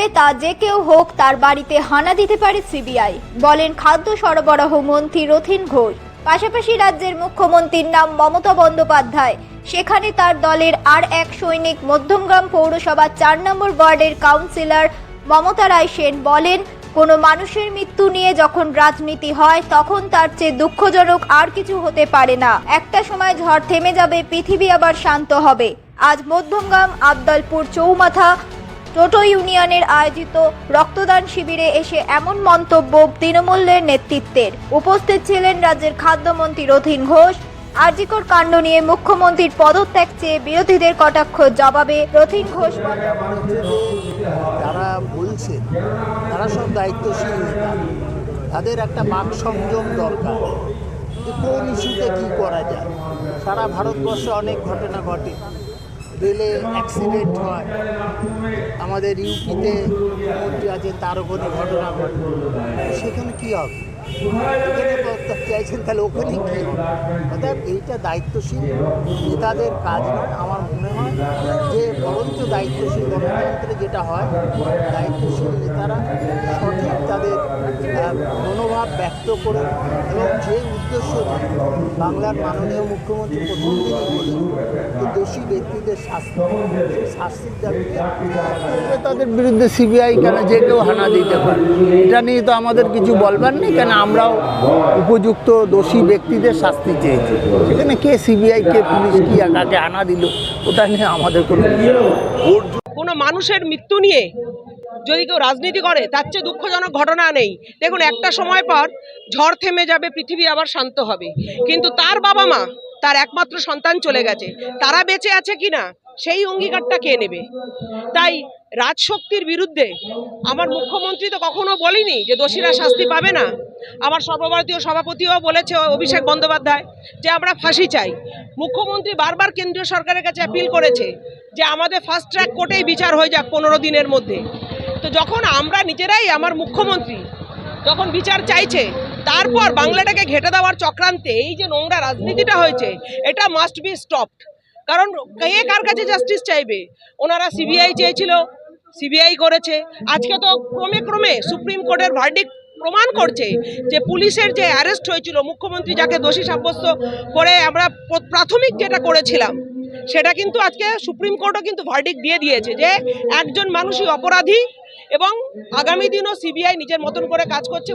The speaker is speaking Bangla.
করবে তা যে কেউ হোক তার বাড়িতে হানা দিতে পারে সিবিআই, বলেন খাদ্য সরবরাহ মন্ত্রী রথীন ঘোষ। পাশাপাশি রাজ্যের মুখ্যমন্ত্রীর নাম মমতা বন্দ্যোপাধ্যায়, সেখানে তার দলের আর এক সৈনিক মধ্যমগ্রাম পৌরসভা ৪ নম্বর ওয়ার্ডের কাউন্সিলর মমতা রায় সেন বলেন, কোনো মানুষের মৃত্যু নিয়ে যখন রাজনীতি হয় তখন তার চেয়ে দুঃখজনক আর কিছু হতে পারে না। একটা সময় ঝড় থেমে যাবে, পৃথিবী আবার শান্ত হবে। আজ মধ্যমগ্রাম আবদালপুর চৌমাথা টোটো ইউনিয়নের আয়োজিত রক্তদান শিবিরে এসে এমন মন্তব্য তৃণমূলের নেতৃত্বের। উপস্থিত ছিলেন রাজ্যের খাদ্যমন্ত্রী রথীন ঘোষ। আরজিকর কাণ্ড নিয়ে মুখ্যমন্ত্রীর পদত্যাগ চেয়ে বিরোধীদের কটাক্ষ জবাবে রথীন ঘোষ যারা বলছে তারা সব দায়িত্বশীল নেতা, তাদের একটা বাক সংযম দরকার যে কোন ইস্যুতে কী করা যায়। সারা ভারতবর্ষে অনেক ঘটনা ঘটে, রেলে অ্যাক্সিডেন্ট হয়, আমাদের ইউপিতে মুখ্যমন্ত্রী আছেন তারও কোনো ঘটনা ঘটে, সেখানে কী হবে? এখানে পদত্যাগ চাইছেন, তাহলে ওখানে কী হবে? অর্থাৎ এইটা দায়িত্বশীল নেতাদের কাজ নয়। আমার মনে হয় যে বরঞ্চ দায়িত্বশীল গণতন্ত্রে যেটা হয়, দায়িত্বশীল নেতারা সঠিক তাদের মনোভাব ব্যক্ত করে এবং যে উদ্দেশ্য নিয়ে বাংলার মাননীয় মুখ্যমন্ত্রী প্রথম দিনই বলেন যে দোষী ব্যক্তিদের শাস্তির দাবিতে তাদের বিরুদ্ধে সিবিআই কেন যে কেউ হানা দিতে পারে, এটা নিয়ে তো আমাদের কিছু বলবার নেই। কেন আমরাও উপযুক্ত দোষী ব্যক্তিদের শাস্তি চেয়েছি, সেখানে কে সিবিআই কে পুলিশ কি কাকে হানা দিল ওটা নিয়ে আমাদের কোনো মানুষের মৃত্যু নিয়ে যদি কেউ রাজনীতি করে তার চেয়ে দুঃখজনক ঘটনা নেই। দেখুন, একটা সময় পর ঝড় থেমে যাবে, পৃথিবী আবার শান্ত হবে, কিন্তু তার বাবা মা, তার একমাত্র সন্তান চলে গেছে, তারা বেঁচে আছে কিনা সেই অঙ্গীকারটা কে নেবে? তাই রাজশক্তির বিরুদ্ধে আমার মুখ্যমন্ত্রী তো কখনো বলেনি যে দোষীরা শাস্তি পাবে না। আমার সর্বভারতীয় সভাপতিও বলেছে, অভিষেক বন্দ্যোপাধ্যায়, যে আমরা ফাঁসি চাই। মুখ্যমন্ত্রী বারবার কেন্দ্রীয় সরকারের কাছে অ্যাপিল করেছে যে আমাদের ফাস্ট ট্র্যাক কোর্টেই বিচার হয়ে যাক 15 দিনের মধ্যে। তো যখন আমরা নিজেরাই, আমার মুখ্যমন্ত্রী যখন বিচার চাইছে, তারপর বাংলাটাকে ঘেঁটে দেওয়ার চক্রান্তে এই যে নোংরা রাজনীতিটা হয়েছে, এটা মাস্ট বি স্টপড। কারণ কে কার কাছে জাস্টিস চাইবে? ওনারা সিবিআই চেয়েছিল, সিবিআই করেছে। আজকে তো ক্রমে ক্রমে সুপ্রিম কোর্টের ভার্ডিক্ট প্রমাণ করছে যে পুলিশের যে অ্যারেস্ট হয়েছিল, মুখ্যমন্ত্রী যাকে দোষী সাব্যস্ত করে আমরা প্রাথমিক যেটা করেছিলাম, সেটা কিন্তু আজকে সুপ্রিম কোর্টও কিন্তু ভার্ডিক্ট দিয়ে দিয়েছে যে একজন মানুষই অপরাধী এবং আগামী দিনও সিবিআই নিজের মতন করে কাজ করছে।